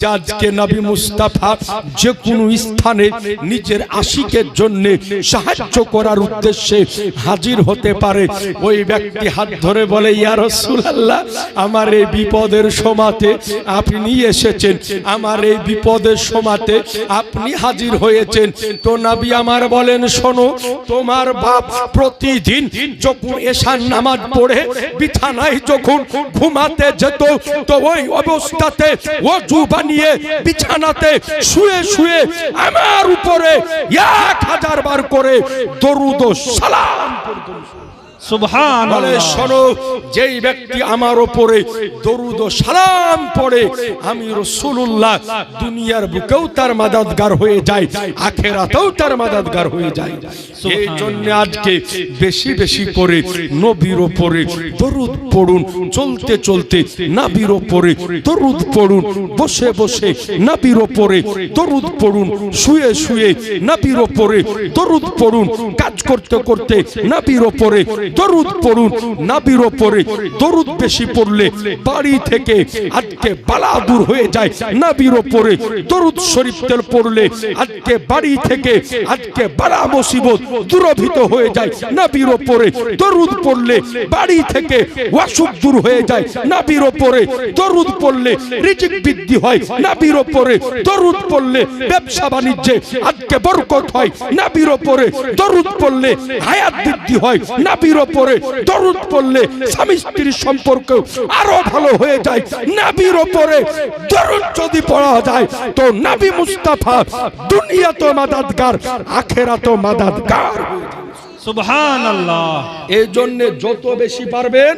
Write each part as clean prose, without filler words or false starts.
আজকে নবী মুস্তাফা যে কোনো স্থানে নিজের আশিকের জন্য সাহায্য করার উদ্দেশ্যে হাজির হতে পারে। ওই ব্যক্তি হাত ধরে বলে, ইয়া রাসূলুল্লাহ, আমার এই বিপদের সময়তে আপনি এসেছেন, আমার এই বিপদের সময়তে আপনি হাজির হয়েছেন। তো নবী আমার বলেন, শোনো, তোমার বাপ প্রতিদিন যখন এশার নামাজ পড়ে বিছানায় যখন ঘুমাতে যেত, তো ওই অবস্থাতে ওযু নিয়ে বিছানাতে শুয়ে শুয়ে আমার উপরে 1000 বার করে দরুদ ও সালাম পড়তো। সুবহানাল্লাহ। শোনো, যেই ব্যক্তি আমার উপরে দরুদ ও সালাম পড়ে, আমি রাসূলুল্লাহ দুনিয়ার বুকেও তার মাদাদগার হয়ে যায়, আখিরাতেও তার মাদাদগার হয়ে যায়। এই জন্য আজকে বেশি বেশি করে নবীর উপরে দরুদ পড়ুন, চলতে চলতে নবীর উপরে দরুদ পড়ুন, বসে বসে নবীর উপরে দরুদ পড়ুন, শুয়ে শুয়ে নবীর উপরে দরুদ পড়ুন, কাজ করতে করতে নবীর উপরে দরুদ পড়ুন। নবীর উপরে দরুদ বেশি পড়লে বাড়ি থেকে আজকে বালা দূর হয়ে যায়। নবীর উপরে দরুদ শরীফ তেল পড়লে আজকে বাড়ি থেকে আজকে বালা মুসিবত দূরভূত হয়ে যায়। নবীর উপরে দরুদ পড়লে বাড়ি থেকে অসুখ দূর হয়ে যায়। নবীর উপরে দরুদ পড়লে রিজিক বৃদ্ধি হয়। নবীর উপরে দরুদ পড়লে ব্যবসা বাণিজ্যে আজকে বরকত হয়। নবীর উপরে দরুদ পড়লে হায়াত বৃদ্ধি হয়। নবীর উপরে দরুদ পড়লে স্বামী স্ত্রীর সম্পর্ক আরো ভালো হয়ে যায়। নবীর উপরে দরুদ যদি পড়া যায়, তো নবী মুস্তাফা দুনিয়াতে মাদাদগার, আখিরাতে মাদাদগার। সুবহানাল্লাহ। এই জন্য যত বেশি পারবেন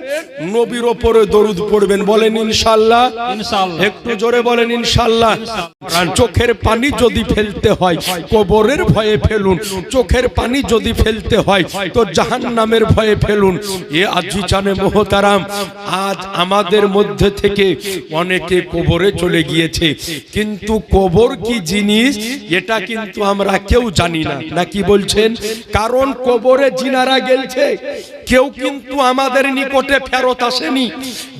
নবীর উপরে দরুদ পড়বেন। বলেন ইনশাআল্লাহ। ইনশাআল্লাহ। একটু জোরে বলেন ইনশাআল্লাহ। চোখের পানি যদি ফেলতে হয় কবরের ভয়ে ফেলুন, চোখের পানি যদি ফেলতে হয় তো জাহান্নামের ভয়ে ফেলুন। এ আজিজানে মুহতারাম, আজ আমাদের মধ্যে থেকে অনেকে কবরে চলে গিয়েছে, কিন্তু কবর কি জিনিস এটা কিন্তু আমরা কেউ জানি না। নাকি বলছেন? কারণ কবর জিনারা গেলছে, কেউ কিন্তু আমাদের নিকটে ফেরত আসেনি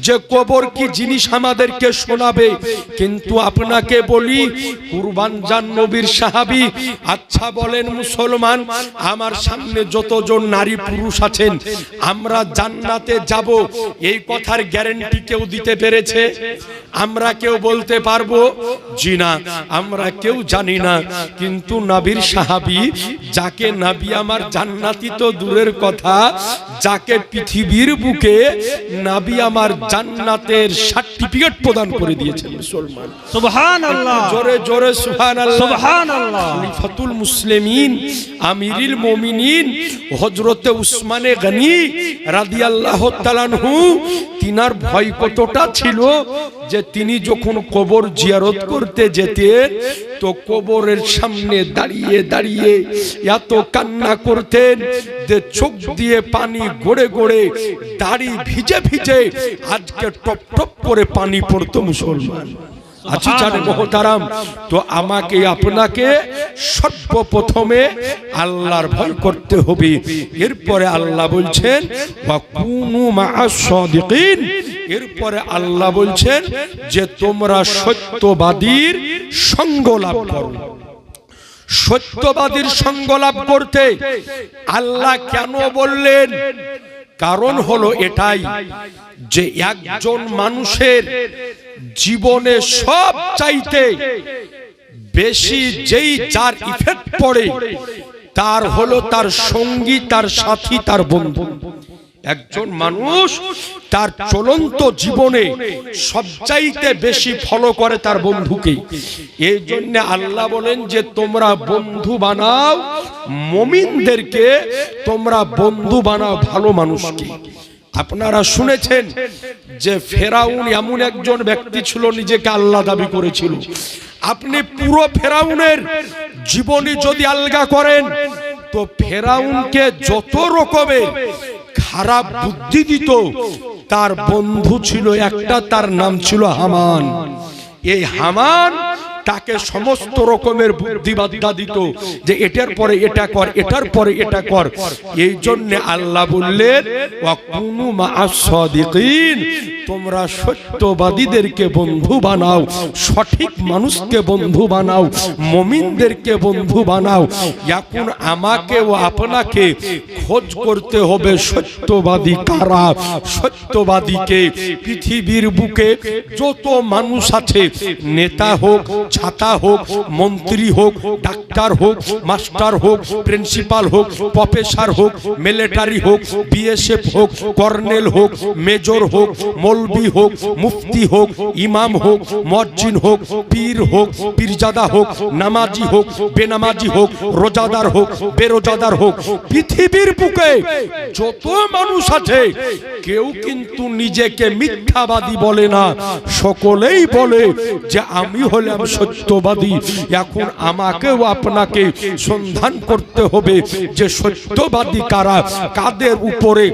যে কবর কি জিনিস আমাদেরকে শোনাবে। কিন্তু আপনাকে বলি, কুরবান জান নবীর সাহাবী, আচ্ছা বলেন মুসলমান, আমার সামনে যতজন নারী পুরুষ আছেন, আমরা জান্নাতে যাব এই কথার গ্যারান্টি কেউ দিতে পেরেছে? আমরা কেউ বলতে পারবো? জি না, আমরা কেউ জানি না। কিন্তু নবীর সাহাবী, যাকে নবী আমার জান্নাতি তো দূরের কথা, যাকে পৃথিবীর বুকে নবী আমার জান্নাতের সার্টিফিকেট প্রদান করে দিয়েছেন মুসলমান। সুবহানাল্লাহ। জোরে জোরে সুবহানাল্লাহ। সুবহানাল্লাহ। খলিফাতুল মুসলিমিন, আমিরুল মুমিনিন হযরতে উসমানে গনি রাদিয়াল্লাহু তাআলা আনহু, তিনার ভয় কতটা ছিল যে তিনি যখন কবর জিয়ারত করতে যেতেন তো কবরের সামনে দাঁড়িয়ে দাঁড়িয়ে এত কান্না করতেন যে চোখ দিয়ে পানি গড়ে গড়ে, দাড়ি ভিজে ভিজে আজকে টপ টপ করে পানি পড়তো মুসলমান। আচ্ছা জানেন মুহতারাম, তো আমাকে আপনাকে সর্বপ্রথমে আল্লাহর ভয় করতে হবে। এরপরে আল্লাহ বলছেন ওয়াকুনু মা'আস সাদিকিন, এরপরে আল্লাহ বলছেন যে তোমরা সত্যবাদীর সঙ্গ লাভ করো। সত্যবাদীর সঙ্গ লাভ করতে আল্লাহ কেন বললেন? কারণ হলো এটাই যে একজন মানুষের জীবনে সব চাইতে বেশি যেই যার ইফেক্ট পড়ে তার হলো তার সঙ্গী, তার সাথী, তার বন্ধু। একজন মানুষ তার চলন্ত জীবনে সবচাইতে বেশি ফলো করে তার বন্ধুকে। এই জন্য আল্লাহ বলেন যে তোমরা বন্ধু বানাও মুমিনদেরকে, তোমরা বন্ধু বানাও ভালো মানুষকে। আপনারা শুনেছেন যে ফেরাউন এমন একজন ব্যক্তি ছিল, নিজেকে আল্লাহ দাবি করেছিল। আপনি পুরো ফেরাউনের জীবনী যদি আলগা করেন তো ফেরাউনকে যত রকমের খারাপ বুদ্ধি দিত, তার বন্ধু ছিল একটা, তার নাম ছিল হামান। এই হামান তাকে সমস্ত রকমের বুদ্ধিবাদ্যা দিত যে এটার পরে এটা কর, এটার পরে এটা কর। এই জন্য আল্লাহ বললেন ওয়াকুনু মা'আস সাদিকিন, তোমরা সত্যবাদীদেরকে বন্ধু বানাও, সঠিক মানুষকে বন্ধু বানাও, মুমিনদেরকে বন্ধু বানাও। এখন আমাকে ও আপনাকে খোঁজ করতে হবে সত্যবাদী কারা। সত্যবাদীকে পৃথিবীর বুকে যত মানুষ আছে, নেতা হোক, ছাতা হোক, মন্ত্রী হোক, ডাক্তার হোক, মাস্টার হোক, প্রিন্সিপাল হোক, প্রফেসর হোক, মিলিটারি হোক, বিএসএফ হোক, কর্নেল হোক, মেজর হোক, মৌলবি হোক, মুফতি হোক, ইমাম হোক, মুয়াজ্জিন হোক, পীর হোক, পীরজাদা হোক, নামাজি হোক, বেনামাজি হোক, রোজাদার হোক, বেরোজাদার হোক, পৃথিবীর বুকে যত মানুষ আছে কেউ কিন্তু নিজেকে মিথ্যাবাদী বলে না, সকলেই বলে যে আমি হলাম সত্যবাদী। এখন আমাকেও আপনাকে সন্ধান করতে হবে যে সত্যবাদী কারা, কাদের উপরে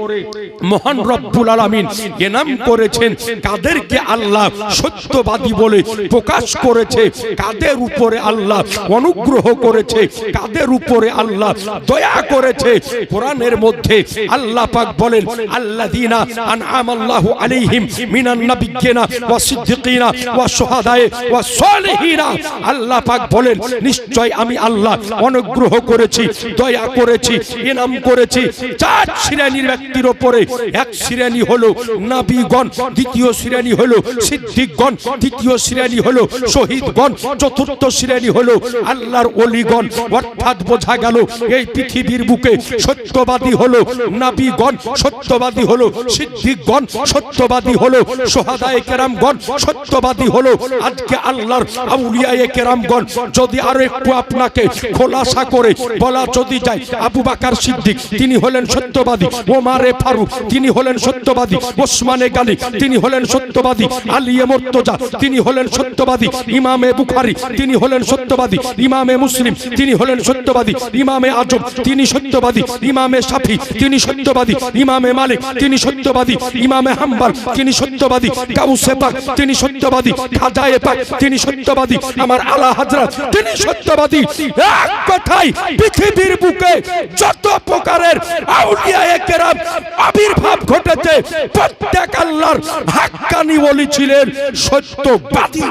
মহান রব্বুল আলামিন ইনাম করেছেন, কাদেরকে আল্লাহ সত্যবাদী বলে প্রকাশ করেছে, কাদের উপরে আল্লাহ অনুগ্রহ করেছে, কাদের উপরে আল্লাহ দয়া করেছে। কোরআনের মধ্যে আল্লাহ পাক বলেন আল্লাযীনা আন'আমাল্লাহু আলাইহিম মিনান নাবিয়্যিনা ওয়াস সিদ্দিকিনা ওয়াস শুহাদায়ে ওয়াস সালিহিনা। আল্লাহ পাক বলেন নিশ্চয় আমি আল্লাহ অনুগ্রহ করেছি, দয়া করেছি, ইনাম করেছি চার শ্রেণীর ব্যক্তির উপরে। এক শ্রেণী হলো নবীগণ, দ্বিতীয় শ্রেণী হলো সিদ্দিকগণ, তৃতীয় শ্রেণী হলো শহীদগণ, চতুর্থ শ্রেণী হলো আল্লাহর ওলিগণ। অর্থাৎ বোঝা গেল এই পৃথিবীর বুকে সত্যবাদী হলো নবীগণ, সত্যবাদী হলো সিদ্দিকগণ, সত্যবাদী হলো শুহাদায়ে কেরামগণ, সত্যবাদী হলো আজকে আল্লাহর আউলিয়ায়ে কেরামগণ। যদি আরো একটু আপনাকে খোলাসা করে বলা যদি যায়, আবু বকর সিদ্দিক তিনি হলেন সত্যবাদী, ওমরে ফারুক তিনি হলেন সত্যবাদী, ওসমানে গানি তিনি হলেন সত্যবাদী, আলিয়ে মুর্তজা তিনি হলেন সত্যবাদী, ইমামে বুখারী তিনি হলেন সত্যবাদী, ইমামে মুসলিম তিনি হলেন সত্যবাদী, ইমামে আজম তিনি সত্যবাদী, ইমামে শাফি তিনি সত্যবাদী, ইমামে মালিক তিনি সত্যবাদী, ইমামে হাম্বল তিনি সত্যবাদী, গাউসে পাক তিনি সত্যবাদী, খাজায়ে পাক তিনি সত্যবাদী, আমার আলা হযরত তিনি সত্যবাদী। এক কথায় পৃথিবীর বুকে যত প্রকারের আউলিয়ায়ে কেরাম আবির্ভাব ঘটেছে প্রত্যেক আল্লাহর হাক্কানি ওলি ছিলেন সত্যবাদী।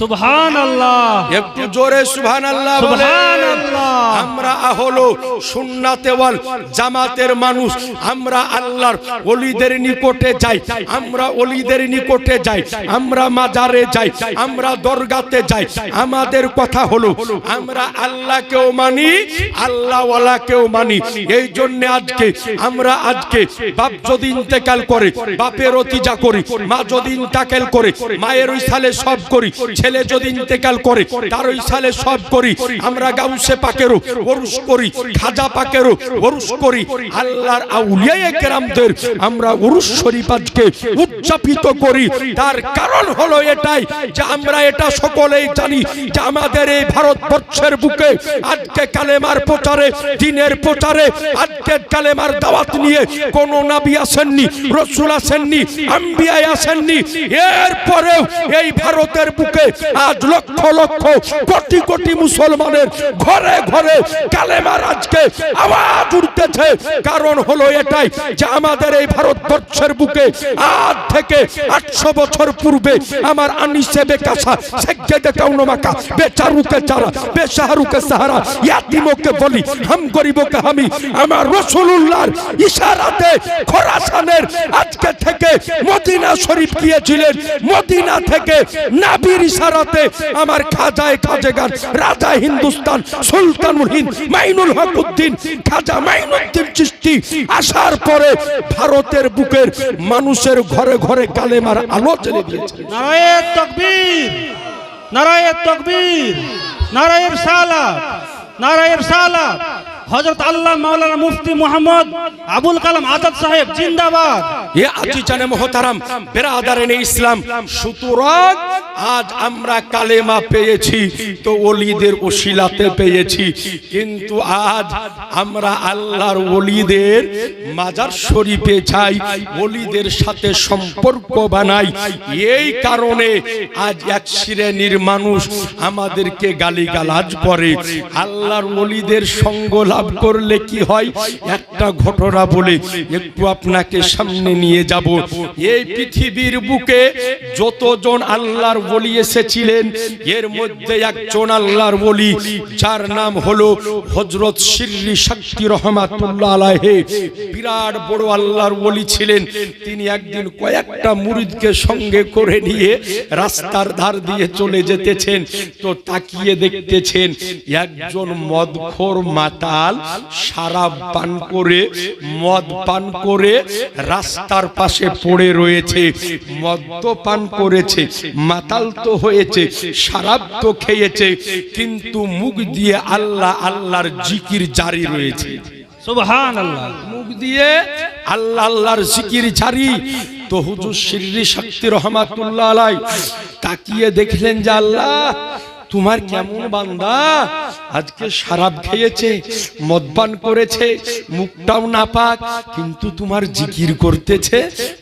সুবহানাল্লাহ, একটু জোরে সুবহানাল্লাহ বলেন। আমরা হলো সুন্নাতে ওয়াল জামাতের মানুষ, আমরা আল্লাহর ওলিদের নিকটে যাই, আমরা ওলিদের নিকটে যাই, আমরা মাজারে যাই, আমরা দরগাতে যাই। আমাদের কথা হলো আমরা আল্লাহকেও মানি, আল্লাহ ওয়ালাকেও মানি। এই জন্য আজকে আমরা বাপ যদি ইন্তেকাল করে বাপের ওতিজা করি, মা যদি ইন্তেকাল করে মায়ের ওই সালে সব করি, ছেলে যদি ইন্তেকাল করে তার ওই সালে সব করি। আমরা গাউসে পাকেরও ওরস করি, খাজা পাকেরও ওরস করি, আল্লাহর আউলিয়ায়ে কেরামদের আমরা উরুস শরীফ আজকে উদযাপিত করি। তার কারণ হলো এটাই যে আমরা এটা সকলেই জানি যে আমাদের এই ভারতবর্ষের বুকে আজকে কালেমার প্রচারে, দ্বীনের প্রচারে, আজকে কালেমার দাওয়াত নিয়ে কোন নবী আসেননি, রাসূল আসেননি, আম্বিয়া আসেননি। এরপরেও এই ভারতের বুকে আজ লক্ষ লক্ষ কোটি কোটি মুসলমানের ঘরে ঘরে কালেমার আজকে আওয়াজ উঠতেছে। কারণ হলো এটাই যে আমাদের এই ভারতবর্ষের বুকে আজ থেকে 800 বছর পূর্বে আমার আনিসে বেকাসা, সেজ্জেদে কাউনমাকা, বেচারুকে চারা, বেশাহরুকে সাহারা, ইয়াতিমকে বলি, হাম গরিবকে হামি, আমার রাসূলুল্লাহর ইশারাতে খোরাসানের আজকে থেকে মদিনা শরীফ গিয়েছিলেন। মদিনা থেকে নবীর ইশারাতে আমার খাজায়ে খাজেগান, রাজা হিন্দুস্তান, সুলতানুল হিন্দ মাইনুল হক উদ্দিন খাজা মাইনুদ্দিন চিশতি আসার পরে ভারতের বুকের মানুষের ঘরে ঘরে কালেমার আলো জ্বলে দিয়েছে। নারায়ে তাকবীর, নারায়ে তাকবীর, নারায়ে রিসালাত, নারায়ে রিসালাত। হযরত আল্লাহ মাওলানা মুফতি মুহাম্মদ আবুল কালাম আজাদ সাহেব জিন্দাবাদ, এ আজিজানে মুহতারাম বেরাদারানে ইসলাম, সুতরাং আজ আমরা কালেমা পেয়েছি তো ওলিদের ওসিলাতে পেয়েছি, কিন্তু আজ আমরা আল্লাহর ওলিদের মাজার শরীফে যাই, ওলিদের সাথে সম্পর্ক বানাই। এই কারণে আজ এক শ্রেণীর মানুষ আমাদেরকে গালিগালাজ করে। আল্লাহর ওলিদের সঙ্গ লাভ করলে কি হয়, একটা ঘটনা বলে একটু আপনাকে সামনে নিয়ে যাব। এই পৃথিবীর বুকে যতজন আল্লাহর ওলি এসেছিলেন, এর মধ্যে একজন আল্লাহর ওলি যার নাম হলো হযরত শিররি শাক্তি রহমাতুল্লাহ আলাইহি। বিরাট বড় আল্লাহর ওলি ছিলেন। তিনি একদিন কয়েকটা মুরিদকে সঙ্গে করে নিয়ে রাস্তার ধার দিয়ে চলে যেতেছেন, তো তাকিয়ে দেখতেছেন একজন মদখোর মাতাল শরাব পান করে, মদ পান করে রাস্তার পাশে পড়ে রয়েছে। মদ তো পান করেছে, মাতাল তো হয়েছে, শরাব তো খেয়েছে, কিন্তু মুখ দিয়ে আল্লাহ আল্লাহর জিকির জারি রয়েছে। সুবহানাল্লাহ। মুখ দিয়ে আল্লাহ আল্লাহর জিকির জারি। তো হুজুর শিররি শাক্তি রহমাতুল্লাহ আলাইহি তাকিয়ে দেখলেন যে আল্লাহ তোমার কেমন বান্দা, আজকে শরাব খেয়েছে, মদপান করেছে, মুখটাও নাপাক, কিন্তু তোমার জিকির করতেছে।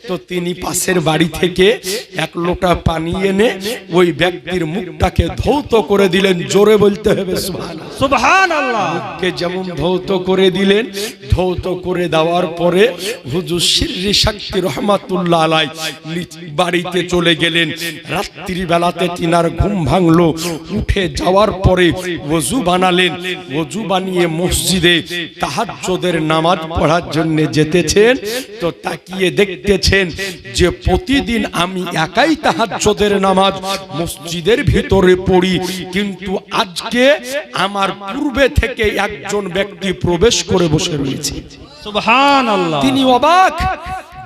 তো তিনি পাশের বাড়ি থেকে এক লোটা পানি এনে ওই ব্যক্তির মুখটাকে ধৌত করে দিলেন। জোরে বলতে হবে সুবহানাল্লাহ। সুবহানাল্লাহ। মুখকে যেমন ধৌত করে দিলেন, ধৌত করে দেওয়ার পরে হুজুর শিররি শাক্তি রহমাতুল্লাহ আলাইহি বাড়িতে চলে গেলেন। রাত্রি বেলাতে তিনার ঘুম ভাঙলো। উঠে যাওয়ার পরে ওযু বানালেন। ওযু বানিয়ে মসজিদে তাহাজ্জুদের নামাজ পড়ার জন্য যেতেছেন। তো তাকিয়ে দেখতেছেন যে প্রতিদিন আমি একাই তাহাজ্জুদের নামাজ মসজিদের ভিতরে পড়ি, কিন্তু আজকে আমার পূর্বে থেকে একজন ব্যক্তি প্রবেশ করে বসে রয়েছে। সুবহানাল্লাহ। তিনি অবাক,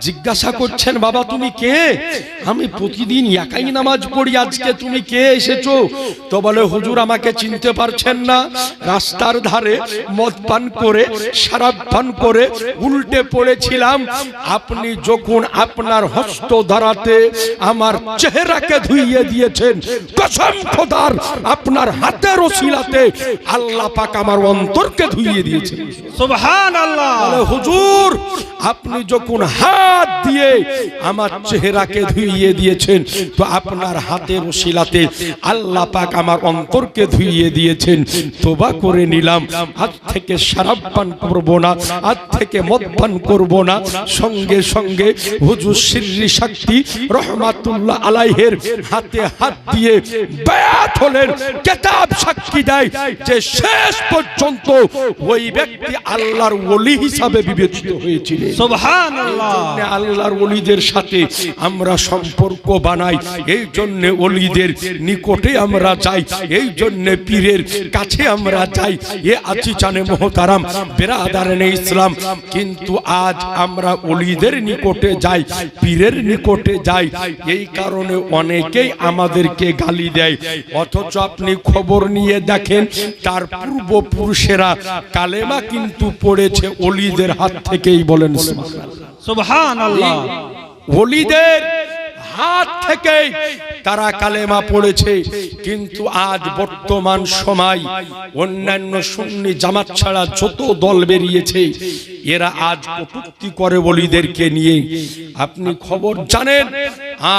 জিজ্ঞাসা করছেন বাবা তুমি কে? আমি প্রতিদিন একাই নামাজ পড়ি, আজকে তুমি কে এসেছো? তো বলে হুজুর আমাকে চিনতে পারছেন না, রাস্তার ধারে মদ পান করে শরাব পান করে উল্টে পড়েছিলাম, আপনি যখন আপনার হস্ত দ্বারাতে আমার চেহারাকে ধুইয়ে দিয়েছেন, কসম খোদার আপনার হাতের ওসিলাতে আল্লাহ পাক আমার অন্তরকে ধুইয়ে দিয়েছেন। সুবহানাল্লাহ। বলে হুজুর আপনি যখন হাত দিয়ে আমার চেহারাকে ধুইয়ে দিয়েছেন, তো আপনার হাতের ওসিলাতে আল্লাহ পাক আমার অন্তরকে ধুইয়ে দিয়েছেন। তওবা করে নিলাম, আজ থেকে শরাব পান করব না, আজ থেকে মদ পান করব না। সঙ্গে সঙ্গে হুজুর শিররি শাক্তি রহমাতুল্লাহ আলাইহির হাতে হাত দিয়ে বায়াত হলেন। কিতাব সাক্ষী দেয় যে শেষ পর্যন্ত ওই ব্যক্তি আল্লাহর ওলি হিসাবে বিবেচিত হয়েছিল। সুবহানাল্লাহ। আল্লাহর ওলিদের সাথে আমরা সম্পর্ক বানাই, এই জন্য ওলিদের নিকটে আমরা যাই, এই জন্য পীরের কাছে আমরা যাই। এ আজিজানে মুহতারাম বেরাদারানে ইসলাম, কিন্তু আজ আমরা ওলিদের নিকটে যাই, পীরের নিকটে যাই, এই কারণে অনেকেই আমাদেরকে গালি দেয়। অথচ আপনি খবর নিয়ে দেখেন তার পূর্বপুরুষেরা কালেমা কিন্তু পড়েছে ওলিদের হাত থেকেই। বলেন সুবহানাল্লাহ। ওলিদের হাত থেকে তারা কালেমা পড়েছে, কিন্তু আজ বর্তমান সময় অন্যান্য সুন্নি জামাত ছাড়া যত দল বেরিয়েছে এরা আজ কটূক্তি করে ওলিদেরকে নিয়ে। আপনি খবর জানেন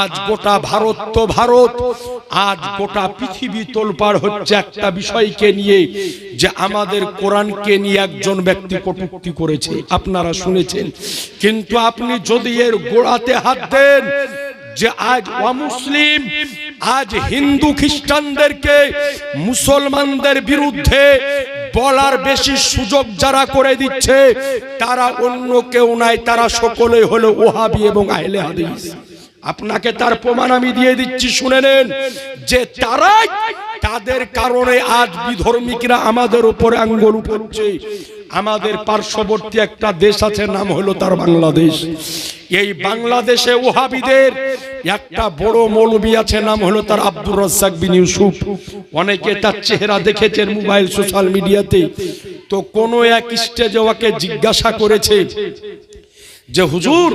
আজ গোটা ভারত তো ভারত, আজ গোটা পৃথিবী তোলপাড় হচ্ছে একটা বিষয়কে নিয়ে, যে আমাদের কোরআনকে নিয়ে একজন ব্যক্তি কটূক্তি করেছে, আপনারা শুনেছেন। কিন্তু আপনি যদি এর গোড়াতে হাত দেন যে আজ অমুসলিম, আজ হিন্দু খ্রিস্টানদেরকে মুসলমানদের বিরুদ্ধে বলার বেশি সুযোগ যারা করে দিচ্ছে তারা অন্য কেউ নাই, তারা সকলে হলো ওহাবি এবং আহলে হাদিস। আপনাকে তার প্রমাণ আমি দিয়ে দিচ্ছি, শুনে নেন, যে তারাই তাদের কারণে আজ বিধর্মীরা আমাদের উপরে আঙ্গুল উঠাচ্ছে। আমাদের পার্শ্ববর্তী একটা দেশ আছে, নাম হলো তার বাংলাদেশ। এই বাংলাদেশে ওহাবিদের একটা বড় মৌলবী আছে, নাম হলো তার আব্দুর রাজ্জাক বিন ইউসুফ। অনেকে তার চেহারা দেখেছেন মোবাইল সোশ্যাল মিডিয়াতে। তো কোন এক স্টেজে ওকে জিজ্ঞাসা করেছে যে হুজুর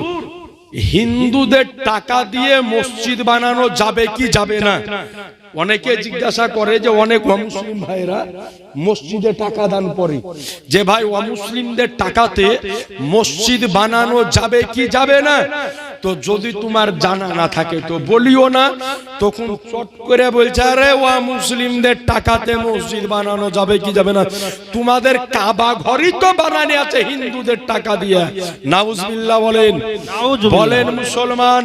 হিন্দুদের টাকা দিয়ে মসজিদ বানানো যাবে কি যাবে না? অনেকে জিজ্ঞাসা করে যে অনেক অমুসলিম ভাইরা মসজিদে টাকা দান করে, যে ভাই অমুসলিমদের টাকাতে মসজিদ বানানো যাবে কি যাবে না? তো যদি তোমার জানা না থাকে তো বলিও না। তখন চট করে বলছে আরে অমুসলিমদের টাকাতে মসজিদ বানানো যাবে কি যাবে না? তোমাদের কাবা ঘরই তো বানানো আছে হিন্দুদের টাকা দিয়ে। নাউজুবিল্লাহ বলেন। বলেন মুসলমান,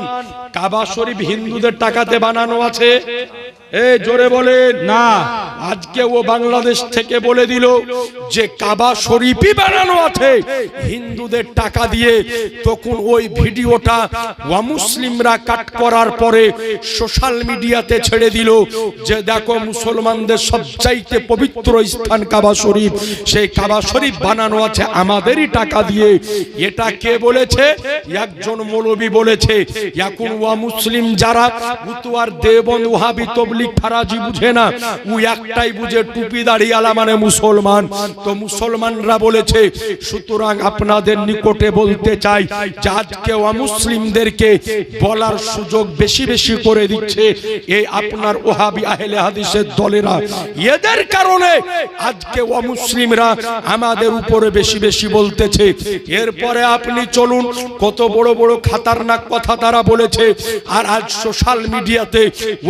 কাবা শরীফ হিন্দুদের টাকাতে বানানো আছে? এই জোরে বলেন না। আজকে ও বাংলাদেশ থেকে বলে দিল যে কাবা শরীফই বানানো আছে হিন্দুদের টাকা দিয়ে। তখন ওই ভিডিওটা অমুসলিমরা কাট করার পরে সোশ্যাল মিডিয়াতে ছেড়ে দিল যে দেখো মুসলমানদের সবচাইতে পবিত্র স্থান কাবা শরীফ, সেই কাবা শরীফ বানানো আছে আমাদেরই টাকা দিয়ে। এটা কে বলেছে? একজন মৌলবী বলেছে। এখন অমুসলিম যারা উতুয়ার দেওবন্দ ওয়াহাবি তবলিগ ফারাজি বুঝে না, ও একটাই বুঝে টুপি দাড়িওয়ালা মানে মুসলমান। তো মুসলমানরা বলেছে, সুতরাং আপনাদের নিকটে বলতে চাই যে আজকে অমুসলিমদেরকে বলার সুযোগ বেশি বেশি করে দিচ্ছে এই আপনার ওয়াহাবি আহলে হাদিসের দলেরা। এদের কারণে আজকে অমুসলিমরা আমাদের উপরে বেশি বেশি বলতেছে। এরপরে আপনি চলুন কত বড় বড় খাতারনাক কথা তারা বলেছে, আর আজ সোশ্যাল মিডিয়াতে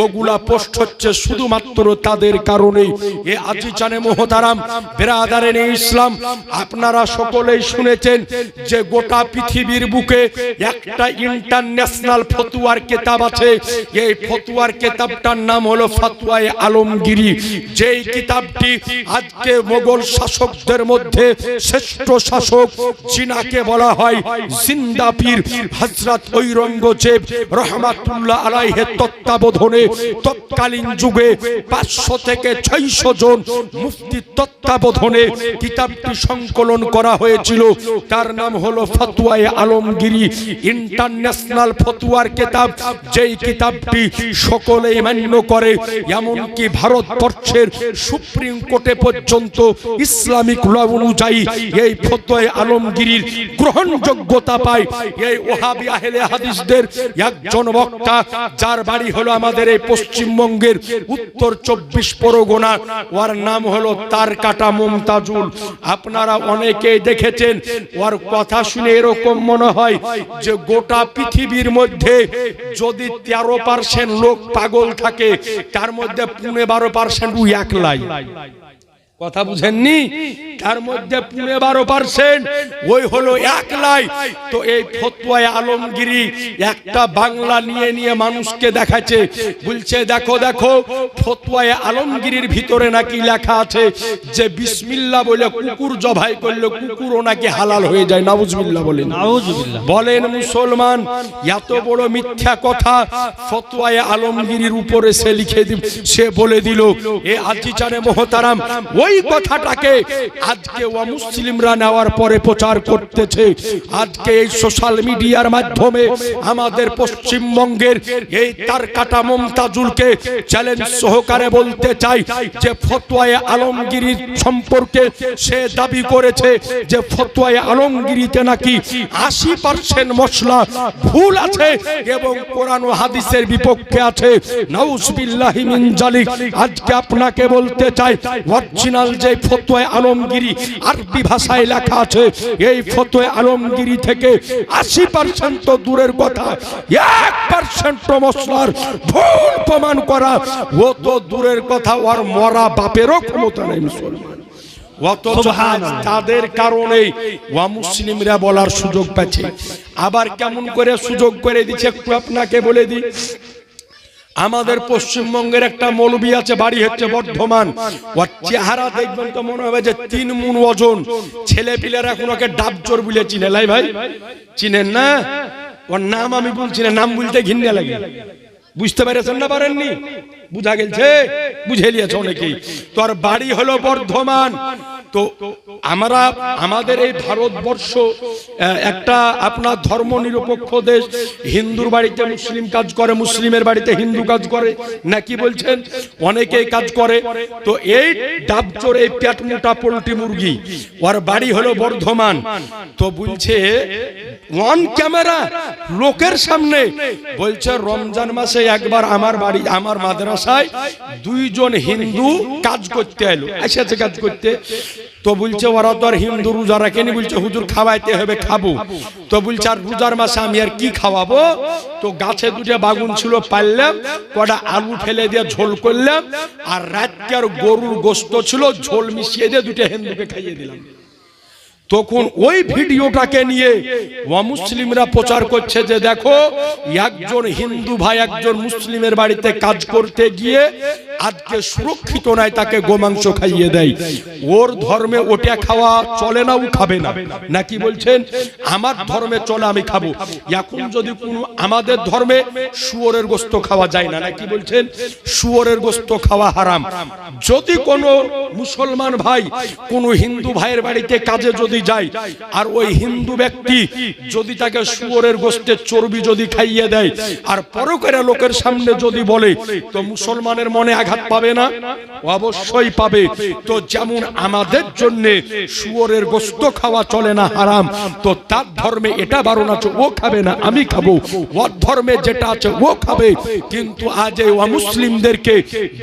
ওগুলা পোস্ট হচ্ছে শুধুমাত্র তাদের কারণে। এ আজিজানে মোহতারাম বিরাদারানে ইসলাম, আপনারা সকলেই শুনেছেন যে গোটা পৃথিবীর বুকে একটা ইন্টারন্যাশনাল ফতোয়ার কিতাব আছে। এই ফতোয়ার কিতাবটার নাম হলো ফতোয়ায়ে আলমগীরি। যেই কিতাবটি আজকে মোগল শাসকদের মধ্যে শ্রেষ্ঠ শাসক যিনাকে বলা হয় জিন্দা পীর হযরত ঔরঙ্গজেব রহমাতুল্লাহ আলাইহির তত্ত্বাবধানে তৎকালীন যুগে 500 থেকে 600 জন মুফতির তত্ত্বাবধানে কিতাবটি সংকলন করা হয়েছিল। তার নাম হলো ফতোয়ায়ে আলমগীরি, ইন্টারন্যাশনাল ফতোয়ার কিতাব। যেই কিতাবটি সকলেই মান্য করে, এমনকি ভারতবর্ষের সুপ্রিম কোর্টে পর্যন্ত ইসলামিক ল অনুযায়ী এই ফতোয়ায়ে আলমগীরির গ্রহণযোগ্যতা পায়। এই ওয়াহাবি আহলে হাদিসদের একজন বক্তা, যার বাড়ি হলো আমাদের এই পশ্চিমবঙ্গের উত্তর 24 পরগনা, ওর নাম হলো তারকাটা মুমতাজুল। আপনারা অনেকেই দেখেছেন, ওর কথা শুনে এরকম মনে হয় যে গোটা পৃথিবীর মধ্যে যদি 13% লোক পাগল থাকে, তার মধ্যে 12% ও একলাই। কথা বুঝেননি? তার মধ্যে 12% ওই হলো একলাই। তো এই ফতোয়ায়ে আলমগীরি একটা বাংলা নিয়ে নিয়ে মানুষকে দেখাচ্ছে, বলছে দেখো দেখো ফতোয়ায়ে আলমগীরির ভিতরে নাকি লেখা আছে যে বিসমিল্লাহ বলে কুকুর জবাই করলে কুকুরও নাকি হালাল হয়ে যায়। নাউজুবিল্লাহ বলেন। নাউজুবিল্লাহ। বলেন মুসলমান, এত বড় মিথ্যা কথা ফতোয়ায়ে আলমগীরির উপরে সে লিখে সে বলে দিল। এ আজিজানে মোহতারাম, ওই কথাটাকে আজকে মুসলিমরা নেওয়ার পরে প্রচার করতেছে। আজকে এই সোশ্যাল মিডিয়ার মাধ্যমে আমাদের পশ্চিমবঙ্গের এই তারকাটা মুমতাজুলকে চ্যালেঞ্জ সহকারে বলতে চাই যে ফতোয়ায়ে আলমগীরি সম্পর্কে সে দাবি করেছে যে ফতোয়ায়ে আলমগীরিতে নাকি 80% মশলা ভুল আছে এবং কোরআন ও হাদিসের বিপক্ষে আছে। নাউজুবিল্লাহি মিন জালিক। আজকে আপনাকে বলতে চাই, অরিজিনাল যে ফতোয়ায়ে আলমগীরি আরবি ভাষায় লেখা আছে, এই ফতোয়ায়ে আলমগীরি থেকে 80% তো দূরের কথা, 1% মশলার ভুল প্রমাণ করা ও তো দূরের কথা, ওর মরা বাপেরও ক্ষমতা নেই মুসলমান। তাদের কারণে মুসলিমরা বলার সুযোগ পাচ্ছে। আবার কেমন করে সুযোগ করে দিচ্ছে একটু আপনাকে বলে দিই। আমাদের পশ্চিমবঙ্গের একটা মৌলবী আছে, বাড়ি হচ্ছে বর্ধমান। ওর চেহারা দেখবেন তো মনে হবে যে 3 মুন ওজন। ছেলে পিলেরা এখন ওকে ডাবজোর বলে চিনে। লাই ভাই চিনেন না? ওর নাম আমি বলছি না, নাম বলতে ঘৃণা লাগে। বুঝতে পেরেছেন না পারেননি? বুঝা গেছে? বুঝে নিয়েছে অনেকেই। তোর বাড়ি হলো বর্ধমান। তো আমরা আমাদের এই ভারতবর্ষ একটা আপনার ধর্ম নিরপেক্ষ দেশ। হিন্দুর বাড়িতে মুসলিম কাজ করে, মুসলিমের বাড়িতে হিন্দু কাজ করে, নাকি বলছেন? অনেকেই কাজ করে। তো এই ডাবচোর এই পেট মোটা পোল্ট্রি মুরগি, ওর বাড়ি হলো বর্ধমান। তো বলছে অন ক্যামেরা লোকের সামনে বলছে রমজান মাসে একবার আমার বাড়ি আমার মাদ্রাসায় দুইজন হিন্দু কাজ করতে এলো, এসেছে কাজ করতে। তো বলছে ওরা তো আর হিন্দু রোজা রাখেনি, বলছে হুজুর খাওয়াইতে হবে, খাবো। তো বলছে আর রোজার মাসে আমি আর কি খাওয়াবো? তো গাছে দুটো বাগুন ছিল, পারলাম কটা আলু ফেলে দিয়ে ঝোল করলাম, আর রাতকে আর গরুর গোস্ত ছিল, ঝোল মিশিয়ে দিয়ে দুটো হিন্দুকে খাইয়ে দিলাম। তখন ওই ভিডিওটাকে নিয়ে অমুসলিমরা প্রচার করছে যে দেখো একজন হিন্দু ভাই একজন মুসলিমের বাড়িতে কাজ করতে গিয়ে আজকে সুরক্ষিত নাই, তাকে গোমাংস খাইয়ে দেয়। ওর ধর্মে ওটা খাওয়া চলে না, ও খাবে না, নাকি বলছেন? আমার ধর্মে চলে, আমি খাবো। এখন যদি কোনো আমাদের ধর্মে শুয়োরের গোস্ত খাওয়া যায় না, নাকি বলছেন? শুয়োরের গোস্ত খাওয়া হারাম। যদি কোনো মুসলমান ভাই কোনো হিন্দু ভাইয়ের বাড়িতে কাজে যদি যায় আর ওই হিন্দু ব্যক্তি যদি তাকে শুয়োরের গোস্তের চর্বি যদি খাইয়ে দেয় আর পরকারে লোকের সামনে যদি বলে, তো মুসলমানের মনে আঘাত পাবে না? অবশ্যই পাবে। তো যেমন আমাদের জন্য শুয়োরের গোস্ত খাওয়া চলে না, হারাম, তো তার ধর্মে এটা বারণ আছে, ও খাবে না, আমি খাবো। ওর ধর্মে যেটা আছে ও খাবে। কিন্তু আজ এই অমুসলিমদেরকে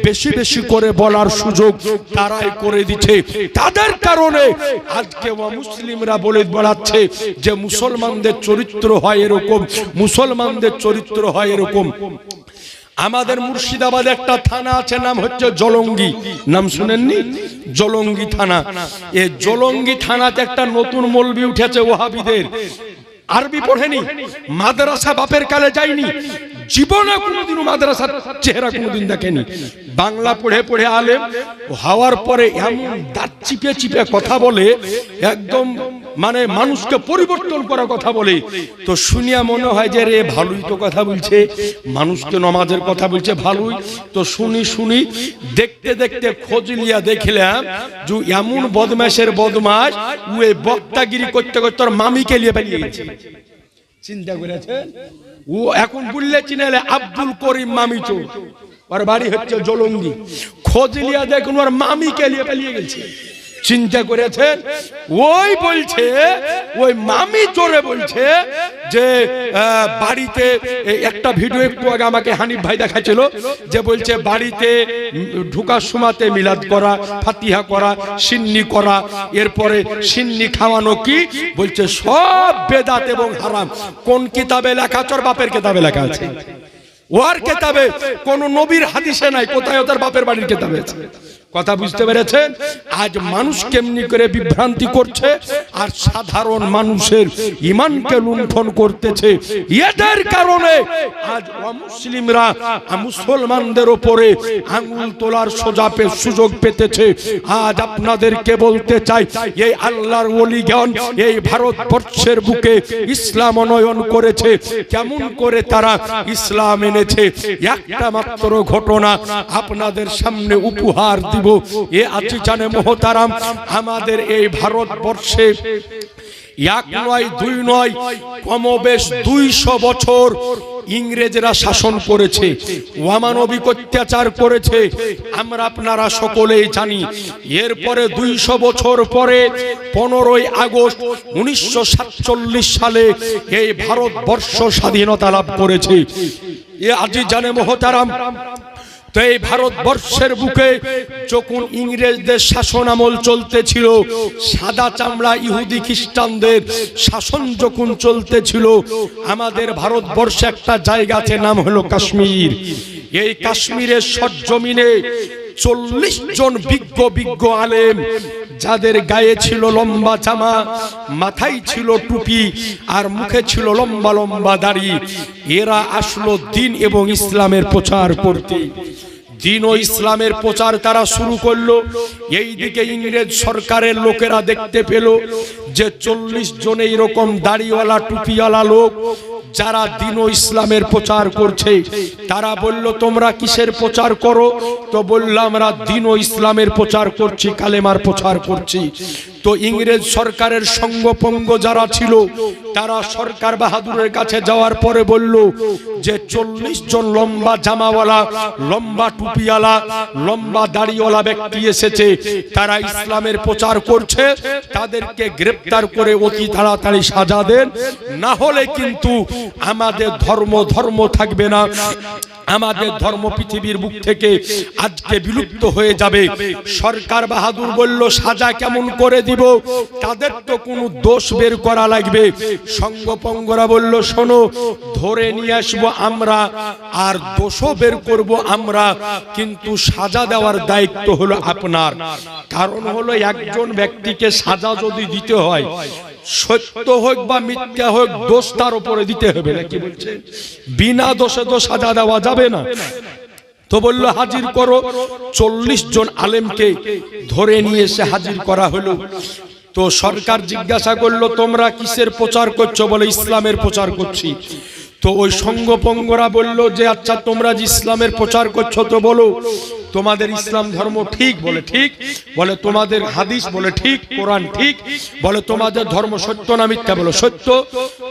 বেশি বেশি করে বলার সুযোগ তারাই করে দিচ্ছে। তাদের কারণে আজকে মুসলিমরা বলে বেড়াচ্ছে যে মুসলমানদের চরিত্র হয় এরকম, মুসলমানদের চরিত্র হয় এরকম। আমাদের মুর্শিদাবাদে একটা থানা আছে, নাম হচ্ছে জলঙ্গি। নাম শুনেননি? জলঙ্গি থানা। এই জলঙ্গি থানাতে একটা নতুন মৌলবি উঠেছে ওহাবিদের। আরবি পড়েনি, মাদ্রাসা বাপের কালে যায়নি, জীবনে কোনোদিনও মাদ্রাসার চেহারা কোনোদিন দেখেনি। বাংলা পড়ে পড়ে আলেম হওয়ার পরে এমন দাঁত চিপে চিপে কথা বলে, একদম মানে মানুষকে পরিবর্তন করার কথা বলে। তো শুনিয়া মনে হয় যে রে ভালোই তো কথা বলছে, মানুষকে নমাজের কথা বলছে ভালোই। তো শুনি দেখতে দেখতে খোঁজ লিয়া দেখলাম যে এমন বদমাশের বদমাশ, ও বক্তাগিরি করতে করতে তোর মামিকে নিয়ে পালিয়ে গেছে। চিন্তা করেছেন? ও এখন বললে চিনালে আব্দুল করিম মামিচো, ওর বাড়ি হচ্ছে জলঙ্গি। খোঁজ লিয়া দেখুন ওর মামিকে নিয়ে পালিয়ে গেছে। চিন্তা করেছেন? ওই বলছে, ওই মামি চোরে বলছে যে বাড়িতে একটা ভিডিও একটু আগে আমাকে হানিফ ভাই দেখাচ্ছিল, যে বলছে বাড়িতে ঢুকার সময়তে মিলাদ করা, ফাতিহা করা, সিন্নি করা, এরপরে সিন্নি খাওয়ানো কি বলছে সব বেদাত এবং হারাম। কোন কিতাবে লেখা? চোর বাপের কিতাবে লেখা আছে। ওর কিতাবে কোন নবীর হাদিসে নাই, কোথায় ওদের বাপের বাড়ির কিতাবে আছে। কথা বুঝতে পেরেছেন? আজ মানুষ কেমনি করে বিভ্রান্তি করছে আর সাধারণ মানুষের ঈমানকে লুণ্ঠন করতেছে। এদের কারণে আজ অমুসলিমরা মুসলমানদের উপরে আঙ্গুল তোলার সুযোগ পেতেছে। আজ আপনাদেরকে বলতে চাই, এই আল্লাহর ওলিগণ এই ভারতবর্ষের বুকে ইসলাম আনয়ন করেছে। কেমন করে তারা ইসলাম এনেছে একটা মাত্র ঘটনা আপনাদের সামনে উপহার দিব। এ আছে জানে মোহতারাম, আমাদের এই ভারতবর্ষে এক নয় দুই নয় কমবেশ 200 বছর ইংরেজরা শাসন করেছে, অমানবিক অত্যাচার করেছে, আমরা আপনারা সকলেই জানি। এরপরে 200 বছর পরে 15ই আগস্ট 1947 সালে এই ভারতবর্ষ স্বাধীনতা লাভ করেছে। এ আজি জানে মোহতারাম, তো এই ভারতবর্ষের বুকে যখন ইংরেজদের শাসন আমল চলতেছিল, সাদা চামড়া ইহুদি খ্রিস্টানদের শাসন যখন চলতেছিল, আমাদের ভারতবর্ষে একটা জায়গা আছে, নাম হলো কাশ্মীর। এই কাশ্মীরের সরজমিনে 40 জন বিজ্ঞ আলেম, যাদের গায়ে ছিল লম্বা জামা, মাথায় ছিল টুপি আর মুখে ছিল লম্বা লম্বা দাড়ি, এরা আসলো দ্বীন এবং ইসলামের প্রচার করতে। দ্বীন ও ইসলামের প্রচার তারা শুরু করলো। এইদিকে ইংরেজ সরকারের লোকেরা দেখতে পেল যে 40 জন এইরকম দাড়িওয়ালা টুপিওয়ালা লোক যারা দ্বীন ও ইসলামের প্রচার করছে, তারা বলল তোমরা কিসের প্রচার করো? তো বললাম আমরা দ্বীন ও ইসলামের প্রচার করছি, কালেমার প্রচার করছি। তো ইংরেজ সরকারের সঙ্গপঙ্গ যারা ছিল তারা সরকার বাহাদুরের কাছে যাওয়ার পরে বলল যে 40 জন লম্বা জামাওয়ালা, লম্বা টুপিওয়ালা, লম্বা দাড়িওয়ালা ব্যক্তি এসেছে, তারা ইসলামের প্রচার করছে, তাদেরকে গ্রেফতার করে অতি তাড়াতাড়ি সাজা দেন, না হলে কিন্তু আমাদের ধর্ম থাকবে না, আমাদের ধর্ম পৃথিবীর বুক থেকে আজকে বিলুপ্ত হয়ে যাবে। সরকার বাহাদুর বলল সাজা কেমন করে দিব, তাদের তো কোনো দোষ বের করা লাগবে। সঙ্গপঙ্গরা বলল শোনো, ধরে নিয়ে আসবো আমরা, আর দোষও বের করব আমরা, কিন্তু সাজা দেওয়ার দায়িত্ব হলো আপনার। কারণ হলো একজন ব্যক্তিকে সাজা যদি দিতে হয়, সত্য হোক বা মিথ্যা হোক, দোষ তার উপরে দিতে হবে, নাকি বলছেন? বিনা দোষে তো সাজা দেওয়া যাবে না। তো বললো হাজির করো। 40 জন আলেমকে ধরে নিয়ে এসে হাজির করা হলো। তো সরকার জিজ্ঞাসা করলো তোমরা কিসের প্রচার করছো? বলে ইসলামের প্রচার করছি। তো ওই সঙ্গপঙ্গরা বলল যে আচ্ছা তোমরা যে ইসলামের প্রচার করছো, তো বলো তোমাদের ইসলাম ধর্ম ঠিক? বলে ঠিক। বলে তোমাদের হাদিস? বলে ঠিক। কোরআন ঠিক। বলে তোমাদের ধর্ম সত্য না মিথ্যা? বলে সত্য।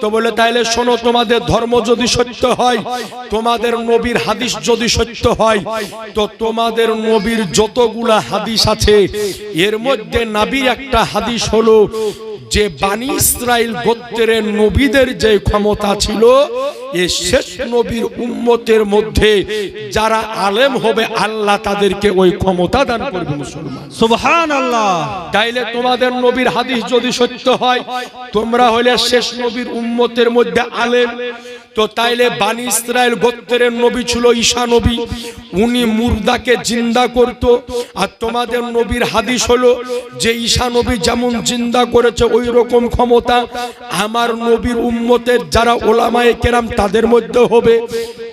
তো বলে তাইলে শোনো, তোমাদের ধর্ম যদি সত্য হয়, তোমাদের নবীর হাদিস যদি সত্য হয়, তো তোমাদের নবীর যতগুলা হাদিস আছে এর মধ্যে নবীর একটা হাদিস হলো যে বানি ইসরাইল গোত্রের নবীদের যে ক্ষমতা ছিল, এই শেষ নবীর উম্মতের মধ্যে যারা আলেম হবে আল্লাহ তাদেরকে ওই ক্ষমতা দান করবে। মুসলমান সুবহানাল্লাহ। তাইলে তোমাদের নবীর হাদিস যদি সত্য হয়, তোমরা হলে শেষ নবীর উম্মতের মধ্যে আলেম। তো তাইলে বানি ইসরাইল গোত্রের নবী ছিল ঈসা নবী, উনি মুর্দাকে জিন্দা করত। আর তোমাদের নবীর হাদিস হলো যে ঈসা নবী যেমন জিন্দা করেছে ওই রকম ক্ষমতা আমার নবীর উম্মতের যারা ওলামায়ে কেরাম তাদের মধ্যে হবে।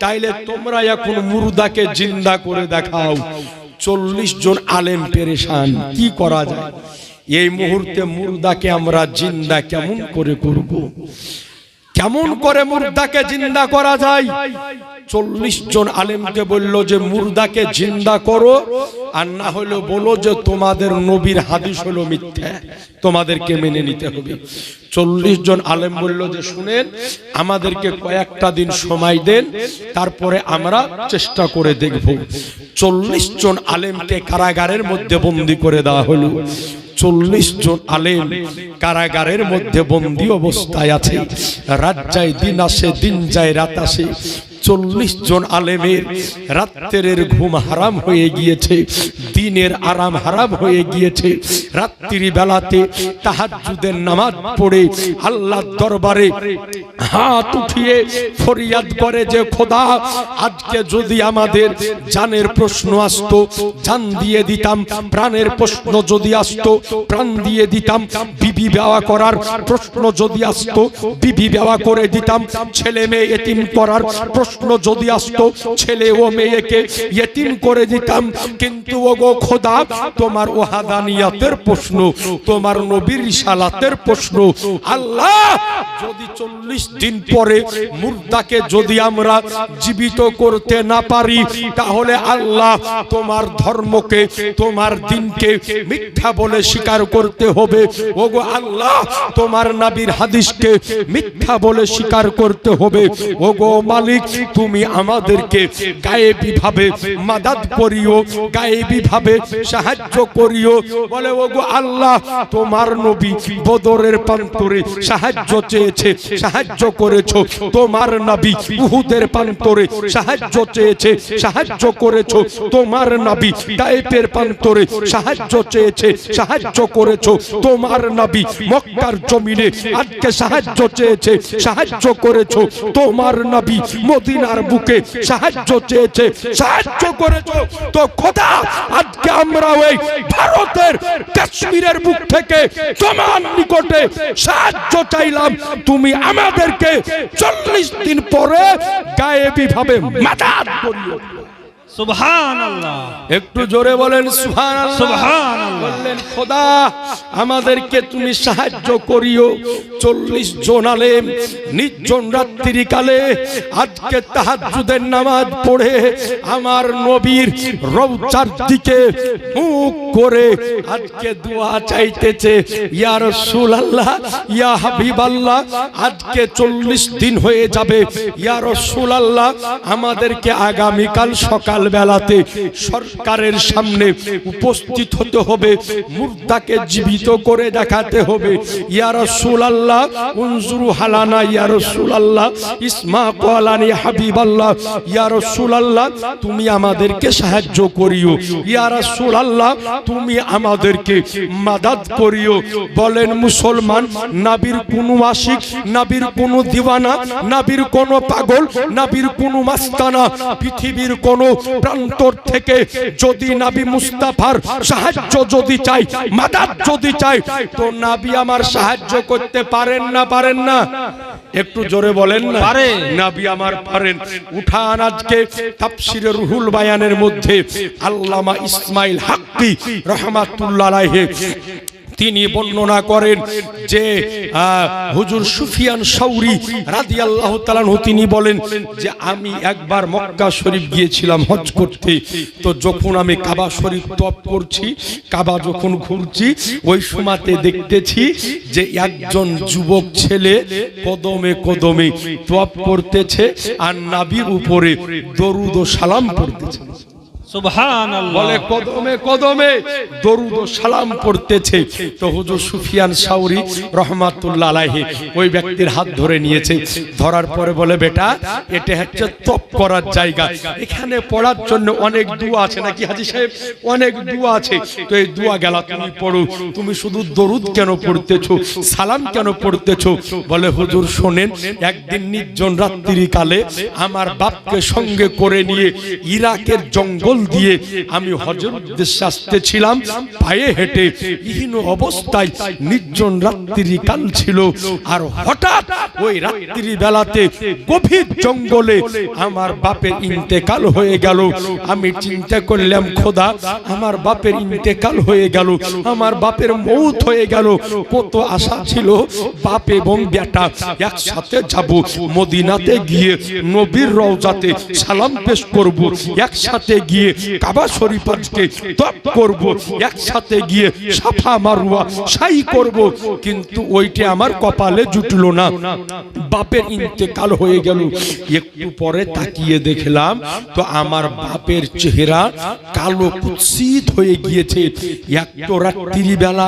তাইলে তোমরা এখন মুর্দাকে জিন্দা করে দেখাও। 40 জন আলেম পেরেশান, কি করা যায়? এই মুহূর্তে মুর্দাকে আমরা জিন্দা কেমন করে করব? কেমন করে মুর্দাকে জিন্দা করা যায়? 40 জন আলেমকে বলল যে মুর্দাকে জিন্দা করো, আর না হলে বলো যে তোমাদের নবীর হাদিস হলো মিথ্যা, তোমাদেরকে মেনে নিতে হবে। 40 জন আলেম বলল যে শুনেন, আমাদেরকে কয়েকটা দিন সময় দেন, তারপরে আমরা চেষ্টা করে দেখব। 40 জন আলেমকে কারাগারের মধ্যে বন্দী করে দেওয়া হলো। 40 জন আলেম কারাগারের মধ্যে বন্দী অবস্থায় আছে। রাত যায় দিন আসে, দিন যায় রাত আসে। 40 জন আলেমের রাত্রের ঘুম হারাম হয়ে গিয়েছে, দিনের আরাম হারাম হয়ে গিয়েছে। রাত্রি বেলাতে তাহাজ্জুদের নামাজ পড়ে আল্লাহর দরবারে হাত উঠিয়ে ফরিয়াদ করে যে খোদা, আজকে যদি আমাদের জানের প্রশ্ন আসতো জান দিয়ে দিতাম, প্রাণের প্রশ্ন যদি আসতো প্রাণ দিয়ে দিতাম, বিবি বিবাহ করার প্রশ্ন যদি আসতো বিবি বিবাহ করে দিতাম, ছেলে মেয়ে এতিম করার প্রশ্ন যদি আসতো ছেলে ও মেয়েকে ইতিম করে দিতাম। কিন্তু ওগো খোদা, তোমার ওয়াহাদানিয়াতের প্রশ্ন, তোমার নবীর রিসালাতের প্রশ্ন, আল্লাহ যদি 40 দিন পরে মুর্দাকে যদি আমরা জীবিত করতে না পারি, তাহলে আল্লাহ তোমার ধর্মকে তোমার দিনকে মিথ্যা বলে স্বীকার করতে হবে। ওগো আল্লাহ, তোমার নবীর হাদিসকে মিথ্যা বলে স্বীকার করতে হবে। ওগো মালিক, তুমি আমাদেরকে গায়েবী ভাবে মাদাদ করিও, গায়েবী ভাবে সাহায্য করিও। বলে ওগো আল্লাহ, তোমার নবী বদরের প্রান্তরে সাহায্য চেয়েছে, সাহায্য করেছো। তোমার নবী উহুদের প্রান্তরে সাহায্য চেয়েছে, সাহায্য করেছো। তোমার নবী তায়েফের প্রান্তরে সাহায্য চেয়েছে, সাহায্য করেছো। তোমার নবী মক্কার জমিনে আজকে সাহায্য চেয়েছে, সাহায্য করেছো। তোমার নবী মদিনার বুকে সাহায্য চেয়েছে, সাহায্য করেছো। তো খোদা, আজকে আমরা ওই ভারতের কাশ্মীরের বুক থেকে তোমার নিকটে সাহায্য চাইলাম, তুমি আমাদেরকে 40 দিন পরে গায়েবী ভাবে মাদাদ করিও। সুবহানাল্লাহ। একটু জোরে বলেন সুবহানাল্লাহ। সুবহানাল্লাহ। বললেন খোদা আমাদেরকে তুমি সাহায্য করিও। 40 জন আলেম নির্জন রাত্রি কালে আজকে তাহাজ্জুদের নামাজ পড়ে আমার নবীর রওজার দিকে মুখ করে আজকে দোয়া চাইতেছে, ইয়া রাসূলুল্লাহ, ইয়া হাবিবাল্লাহ, আজকে 40 দিন হয়ে যাবে, ইয়া রাসূলুল্লাহ আমাদেরকে আগামীকাল সকাল বেলাতে সরকারের সামনে উপস্থিত হতে হবে, মুর্দাকে জীবিত করে দেখাতে হবে। ইয়া রাসূলুল্লাহ উনজুরু হালানা, ইয়া রাসূলুল্লাহ ইসমা ক্বালানি হাবিবাল্লাহ, ইয়া রাসূলুল্লাহ তুমি আমাদেরকে সাহায্য করিও, ইয়া রাসূলুল্লাহ তুমি আমাদেরকে মাদাদ করিও। বলেন মুসলমান, নবীর কোন আশিক, নবীর কোন দিওয়ানা, নবীর কোন পাগল, নবীর কোন মাস্তানা পৃথিবীর কোন প্রান্তর থেকে যদি নবী মুস্তাফার সাহায্য যদি চাই, মাদাদ যদি চাই, তো নবী আমার সাহায্য করতে পারেন না? পারেন না? একটু জোরে বলেন না। পারে। নবী আমার পারেন। উঠান আজকে তাফসীরে রুহুল বায়ানের মধ্যে আল্লামা ইসমাইল হাক্কি রাহমাতুল্লাহ আলাইহি তিনি বর্ণনা করেন যে হুজুর সুফিয়ান সাউরি রাদিয়াল্লাহু তাআলা আনহু তিনি বলেন যে আমি একবার মক্কা শরীফ গিয়েছিলাম হজ করতে। তো যখন আমি কাবা শরীফ তওয়াফ করছি, কাবা যখন ঘুরছি, ওই সময়তে দেখতেছি যে একজন যুবক ছেলে কদমে কদমে তওয়াফ করতেছে আর নবীর উপরে দরুদ ও সালাম পড়তেছে। সুবহানাল্লাহ। বলে কদমে কদমে দরুদ ও সালাম পড়তেছে। তো হুজুর সুফিয়ান সাউরি রাহমাতুল্লাহ আলাইহি ওই ব্যক্তির হাত ধরে নিয়েছে, ধরার পরে বলে বেটা এটা হচ্ছে তওয়াফ করার জায়গা, এখানে পড়ার জন্য অনেক দোয়া আছে নাকি হাজী সাহেব, অনেক দোয়া আছে, তো এই দোয়া গেলা তুমি পড়ো, তুমি শুধু দরুদ কেন পড়তেছো, সালাম কেন পড়তেছো? বলে হুজুর শোনেন, একদিন নির্জন রাত্রি কালে আমার বাপকে সঙ্গে করে নিয়ে ইরাকের জঙ্গল দিয়ে আমি হজের উদ্দেশ্যে আসতেছিলাম, পায়ে হেঁটে ইহীন অবস্থায় নির্জন রাত্রি কাল ছিল, আর হঠাৎ ওই রাত্রি বেলাতে গভীর জঙ্গলে আমার বাপের ইন্তেকাল হয়ে গেল। আমি চিন্তা করলাম খোদা আমার বাপের ইন্তেকাল হয়ে গেল, আমার বাপের মৌত হয়ে গেল, কত আশা ছিল বাপ এবং বেটা একসাথে যাব, মদিনাতে গিয়ে নবীর রওজাতে সালাম পেশ করব, একসাথে গিয়ে কাবা শরীফ আজকে তওয়াফ করব, একসাথে গিয়ে সাফা মারওয়া সাই করব, কিন্তু ওইটা আমার কপালে জুটলো না, বাপের ইন্তেকাল হয়ে গেল। একটু পরে তাকিয়ে দেখলাম তো আমার বাপের চেহারা কালো কুৎসিত হয়ে গিয়েছে। এক তো রাত্রি বেলা,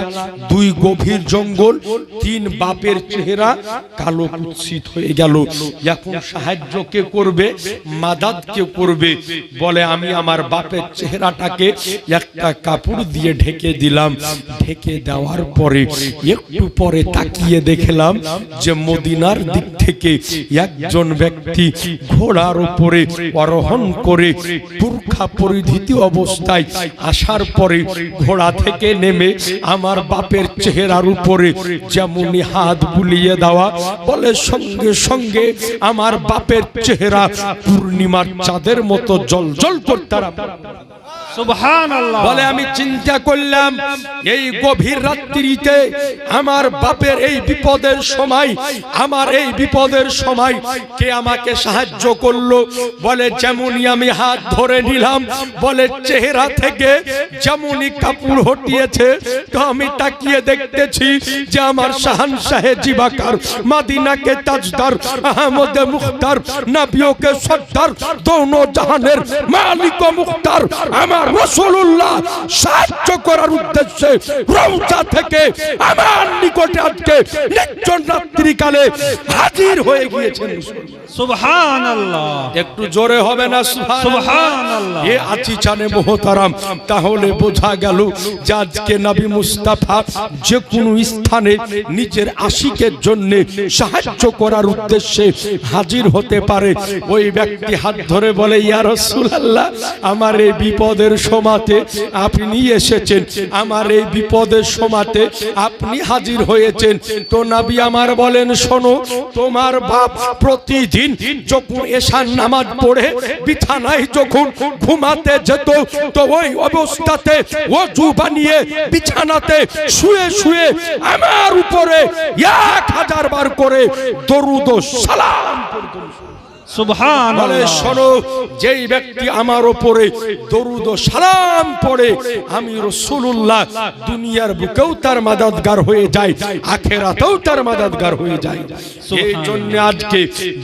দুই গভীর জঙ্গল, তিন বাপের চেহারা কালো কুৎসিত হয়ে গেল। এখন সাহায্য কে করবে, মাদাদ কে করবে? বলে আমি আমার বাপের চেহারাটাকে একটা কাপড় দিয়ে ঢেকে দিলাম। ঢেকে দেওয়ার পরে একটু পরে তাকিয়ে দেখলাম যে মদিনার দিক থেকে একজন ব্যক্তি ঘোড়ার উপরে আরোহণ করে বুরখা পরিহিত অবস্থায় আসার পরে ঘোড়া থেকে নেমে আমার বাপের চেহারার উপরে যেমনি হাত বুলিয়ে দেওয়া, বলে সঙ্গে সঙ্গে আমার বাপের চেহারা পূর্ণিমার চাঁদের মতো জ্বলজ্বল করতে সুবহানাল্লাহ। বলে আমি চিন্তা করলাম এই গভীর রাত্রিতে আমার বাপের এই বিপদের সময়, আমার এই বিপদের সময় কে আমাকে সাহায্য করলো? বলে যেমনই আমি হাত ধরে নিলাম, বলে চেহারা থেকে যেমনই কাপড় হটিয়েছে, তো আমি তাকিয়ে দেখতেছি যে আমার শাহানশাহে জিবাকার, মদিনাকে তাজদার, আহমদ মুখতার, নবিয়োকে সর্দার, দোনো জাহানের মালিক ও মুখতার আমার রাসূলুল্লাহ সাহায্য করার উদ্দেশ্যে রওজা থেকে আমার নিকটে আজকে নির্জন রাত্রিকালে হাজির হয়ে গিয়েছেন। সুবহানাল্লাহ। একটু জোরে হবে না সুবহানাল্লাহ? এ আছি জানে মোহতারাম, তাহলে বোঝা গেল যে আজকে নবী মুস্তাফা যে কোনো স্থানে নিজের আশিকের জন্য সাহায্য করার উদ্দেশ্যে হাজির হতে পারে। ওই ব্যক্তি হাত ধরে বলে ইয়া রাসূলুল্লাহ আমার এই বিপদের বিপদের সময়তে আপনি এসেছেন, আমার এই বিপদের সময়তে আপনি হাজির হয়েছেন। তো নবী আমার বলেন, শোনো, তোমার বাপ প্রতিদিন যখন এশার নামাজ পড়ে বিছানায় যখন ঘুমাতে যেত, তো ওই অবস্থাতে ওযু বানিয়ে বিছানাতে শুয়ে শুয়ে আমার উপরে 1000 বার করে দরুদ ও সালাম পড়তো। বলে, সুবহানাল্লাহ। শোনো, যেই ব্যক্তি আমার উপরে দরুদ ও সালাম পড়ে, আমি রাসূলুল্লাহ দুনিয়ার বুকেও তার মাদাদগার হয়ে যায়, আখিরাতেও তার মাদাদগার হয়ে যায়। এই জন্য আজকে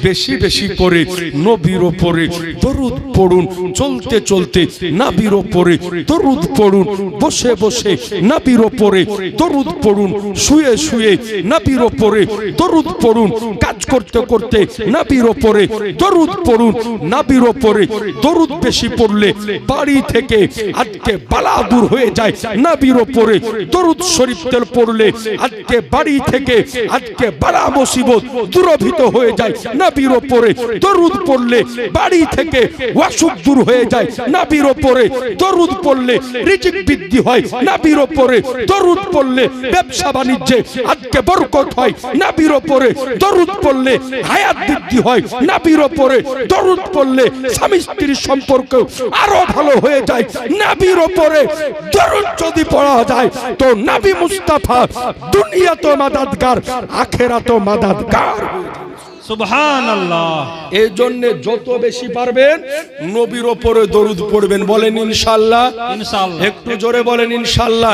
বেশি বেশি করে নবীর উপরে দরুদ পড়ুন, চলতে চলতে নবীর উপরে দরুদ পড়ুন, বসে বসে নবীর উপরে দরুদ পড়ুন, শুয়ে শুয়ে নবীর উপরে দরুদ পড়ুন, কাজ করতে করতে নবীর উপরে দরুদ পড়ুন। নবীর উপরে দরুদ বেশি পড়লে বাড়ি থেকে আজকে বালা দূর হয়ে যায়। নবীর উপরে দরুদ শরীফ তেল পড়লে আজকে বাড়ি থেকে আজকে বালা মুসিবত দূরভূত হয়ে যায়। নবীর উপরে দরুদ পড়লে বাড়ি থেকে অসুখ দূর হয়ে যায়। নবীর উপরে দরুদ পড়লে রিজিক বৃদ্ধি হয়। নবীর উপরে দরুদ পড়লে ব্যবসা বাণিজ্যে আজকে বরকত হয়। নবীর উপরে দরুদ পড়লে হায়াত বৃদ্ধি হয়। নবীর উপরে দরুদ পড়লে স্বামী স্ত্রীর সম্পর্ক আরো ভালো হয়ে যায়। নবীর উপরে দরুদ যদি পড়া যায় তো নবী মুস্তাফা দুনিয়াতে মাদাদগার, আখিরাতে মাদাদগার। সুবহানাল্লাহ। এই জন্য যত বেশি পারবেন নবীর উপরে দরুদ পড়বেন। বলেন ইনশাআল্লাহ। ইনশাআল্লাহ। একটু জোরে বলেন ইনশাআল্লাহ।